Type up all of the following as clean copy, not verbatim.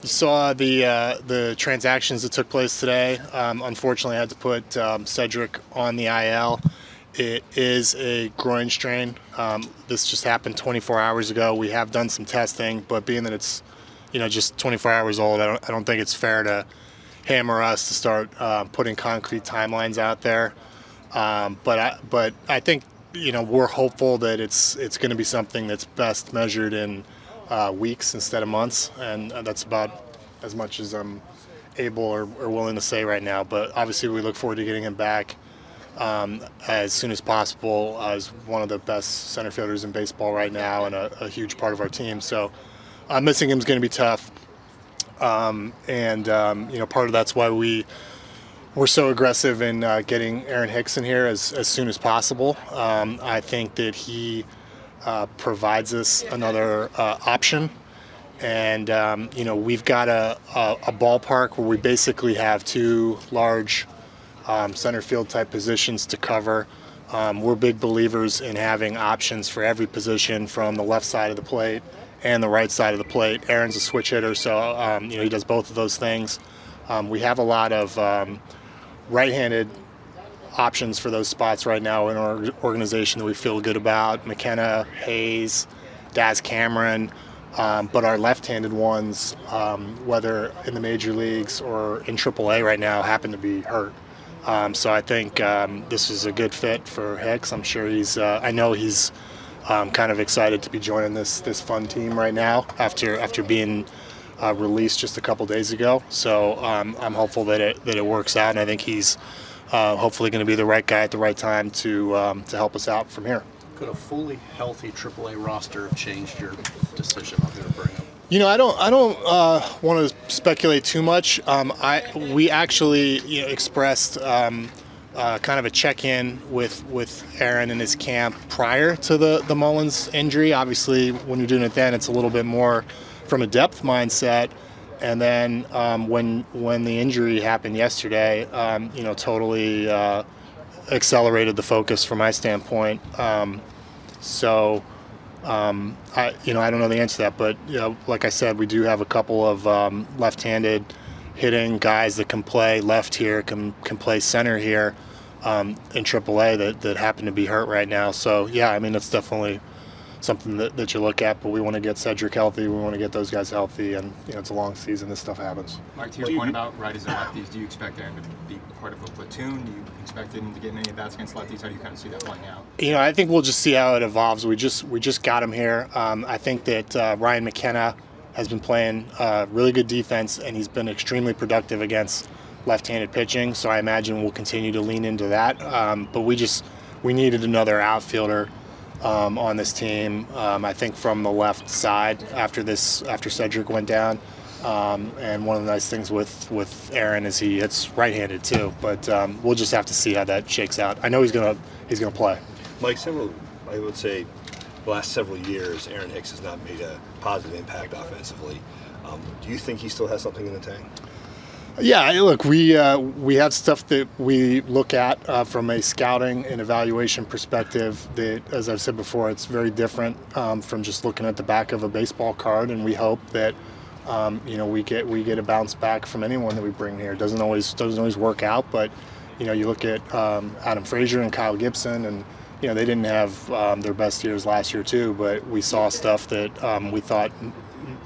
saw the transactions that took place today. Unfortunately, I had to put Cedric on the IL. It is a groin strain. This just happened 24 hours ago. We have done some testing, but being that it's just 24 hours old, I don't think it's fair to hammer us to start putting concrete timelines out there. But I think we're hopeful that it's going to be something that's best measured in weeks instead of months, and that's about as much as I'm able or willing to say right now. But obviously, we look forward to getting him back as soon as possible as one of the best center fielders in baseball right now and a huge part of our team. So missing him is going to be tough, and part of that's why we're so aggressive in getting Aaron Hicks in here as soon as possible. I think that he provides us another option. And, we've got a ballpark where we basically have two large center field type positions to cover. We're big believers in having options for every position from the left side of the plate and the right side of the plate. Aaron's a switch hitter, so, he does both of those things. We have a lot of right-handed options for those spots right now in our organization that we feel good about. McKenna, Hayes, Daz Cameron. But our left-handed ones, whether in the major leagues or in AAA right now, happen to be hurt. So I think this is a good fit for Hicks. I'm sure I know he's kind of excited to be joining this fun team right now after being released just a couple days ago. So I'm hopeful that it works out, and I think he's hopefully going to be the right guy at the right time to help us out from here. Could a fully healthy AAA roster have changed your decision on who to bring up? I don't want to speculate too much. We actually expressed kind of a check-in with Aaron and his camp prior to the Mullins injury. Obviously, when you're doing it then, it's a little bit more from a depth mindset. And then when the injury happened yesterday, totally accelerated the focus from my standpoint. So I don't know the answer to that, but like I said, we do have a couple of left-handed hitting guys that can play left here, can play center here in AAA that happen to be hurt right now. So yeah, I mean, it's definitely something that you look at, but we want to get Cedric healthy. We want to get those guys healthy, and it's a long season. This stuff happens. Mark, to your point about righties and lefties, do you expect Aaron to be part of a platoon? Do you expect him to get any bats against lefties? How do you kind of see that playing out? I think we'll just see how it evolves. We just got him here. I think that Ryan McKenna has been playing really good defense, and he's been extremely productive against left-handed pitching. So I imagine we'll continue to lean into that. But we needed another outfielder on this team. I think from the left side after Cedric went down. And one of the nice things with Aaron is he hits right-handed too. But we'll just have to see how that shakes out. I know he's gonna play. Mike, I would say the last several years, Aaron Hicks has not made a positive impact offensively. Do you think he still has something in the tank? Yeah, look, we have stuff that we look at from a scouting and evaluation perspective that, as I've said before, it's very different from just looking at the back of a baseball card, and we hope that we get a bounce back from anyone that we bring here. It doesn't always work out, but you look at Adam Frazier and Kyle Gibson, and they didn't have their best years last year too, but we saw stuff that we thought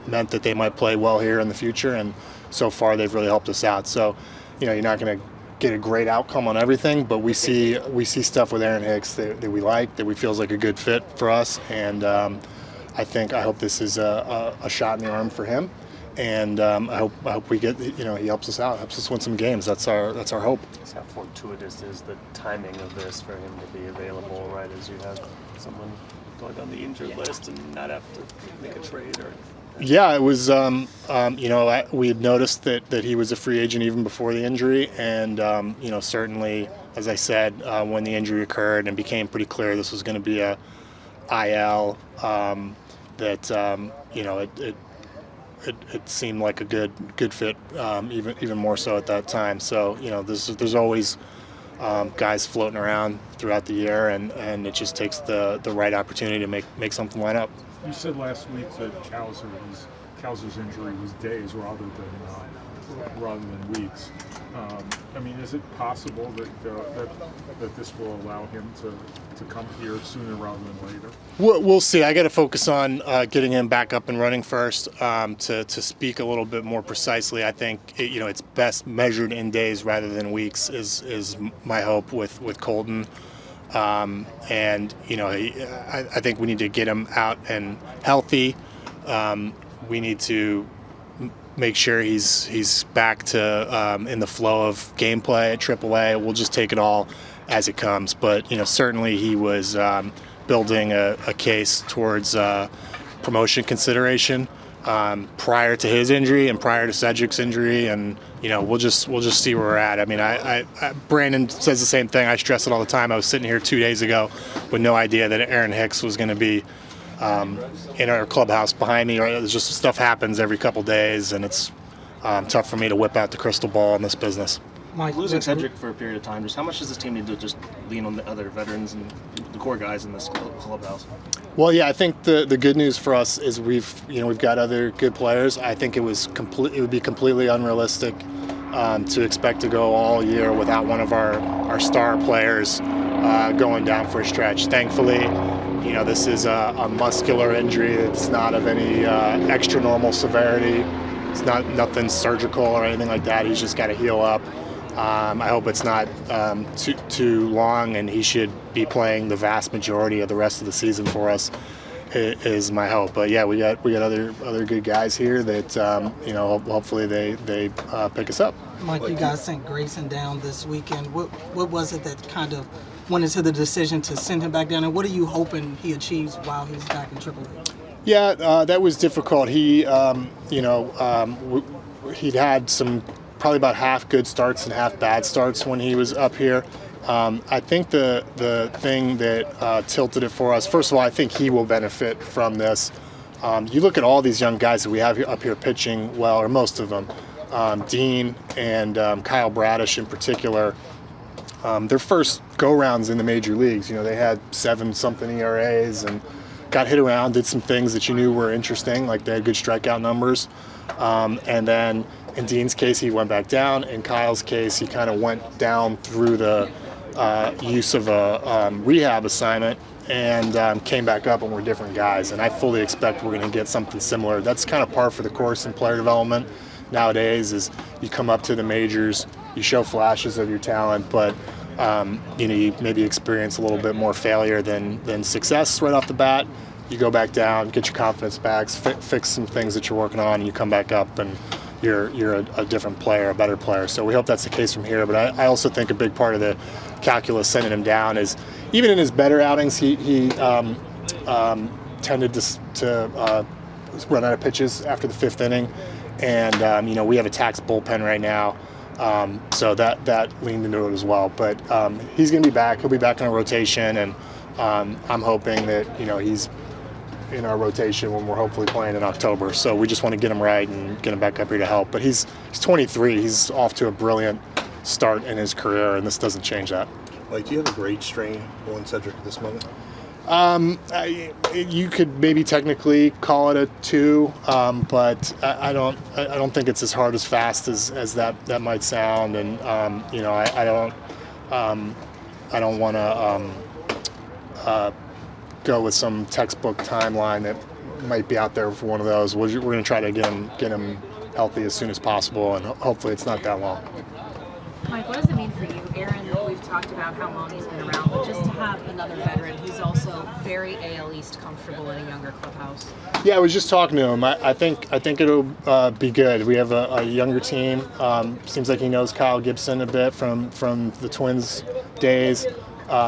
meant that they might play well here in the future, and so far they've really helped us out. So you're not going to get a great outcome on everything, but we see stuff with Aaron Hicks that we like, that we feel is like a good fit for us, and I hope this is a shot in the arm for him, and I hope we get he helps us out, helps us win some games. That's our hope. How fortuitous is the timing of this for him to be available right as you have someone going on the injured list and not have to make a trade or? Yeah, it was. We had noticed that he was a free agent even before the injury, and certainly, as I said, when the injury occurred and became pretty clear this was going to be a IL, it seemed like a good fit, even more so at that time. So there's always guys floating around throughout the year, and it just takes the right opportunity to make something line up. You said last week that Cowser was Kelsey's injury was days rather than weeks. I mean, is it possible that this will allow him to come here sooner rather than later? We'll see. I got to focus on getting him back up and running first. To speak a little bit more precisely, I think it's best measured in days rather than weeks. Is my hope with Colton. And I think we need to get him out and healthy. We need to make sure he's back to in the flow of gameplay at AAA. We'll just take it all as it comes. But certainly he was building a case towards promotion consideration prior to his injury and prior to Cedric's injury, and we'll just see where we're at. I mean, Brandon says the same thing. I stress it all the time. I was sitting here 2 days ago with no idea that Aaron Hicks was going to be in our clubhouse behind me. Right? It's just stuff happens every couple days, and it's tough for me to whip out the crystal ball in this business. Mike, losing Cedric for a period of time, just how much does this team need to just lean on the other veterans and the core guys in this clubhouse? Well, yeah, I think the good news for us is we've got other good players. I think it would be completely unrealistic to expect to go all year without one of our star players going down for a stretch. Thankfully, this is a muscular injury that's not of any extra normal severity. It's nothing surgical or anything like that. He's just got to heal up. I hope it's not too long, and he should be playing the vast majority of the rest of the season for us. Is my hope. But yeah, we got other good guys here that hopefully they pick us up. Mike, you guys sent Grayson down this weekend. What was it that kind of went into the decision to send him back down, and what are you hoping he achieves while he's back in AAA? Yeah, that was difficult. He he'd had probably about half good starts and half bad starts when he was up here. I think the thing that tilted it for us, first of all, I think he will benefit from this. You look at all these young guys that we have up here pitching well, or most of them, Dean and Kyle Bradish in particular, their first go-rounds in the major leagues, they had 7-something ERAs and got hit around, did some things that you knew were interesting, like they had good strikeout numbers. And then in Dean's case, he went back down. In Kyle's case, he kind of went down through the use of a rehab assignment and came back up, and we're different guys. And I fully expect we're going to get something similar. That's kind of par for the course in player development nowadays. Is you come up to the majors, you show flashes of your talent, but you maybe experience a little bit more failure than success right off the bat. You go back down, get your confidence back, fix some things that you're working on, and you come back up, and you're a different player, a better player. So we hope that's the case from here. But I also think a big part of the calculus sending him down is even in his better outings, he tended to run out of pitches after the 5th inning. And, we have a taxed bullpen right now. So that leaned into it as well. But he's going to be back. He'll be back in our rotation. And I'm hoping that, he's in our rotation when we're hopefully playing in October. So we just want to get him right and get him back up here to help. But he's 23. He's off to a brilliant start in his career, and this doesn't change that. Like, do you have a grade strain on Cedric at this moment? You could maybe technically call it a 2, but I don't think it's as hard as fast as that might sound. And I don't want to go with some textbook timeline that might be out there for one of those. We're going to try to get him healthy as soon as possible, and hopefully it's not that long. Mike, what does it mean for you? Aaron, we've talked about how long he's been around, but just to have another veteran who's also very AL East comfortable in a younger clubhouse. Yeah, I was just talking to him. I think it'll be good. We have a younger team. Seems like he knows Kyle Gibson a bit from the Twins days.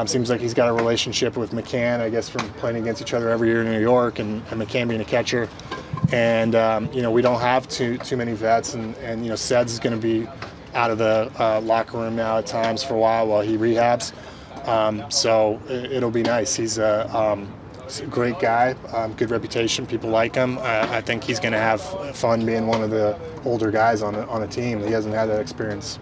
Seems like he's got a relationship with McCann, I guess, from playing against each other every year in New York, and McCann being a catcher. And we don't have too many vets, and Ced's is going to be out of the locker room now at times for a while he rehabs. So it'll be nice. He's a great guy, good reputation. People like him. I think he's going to have fun being one of the older guys on a team. He hasn't had that experience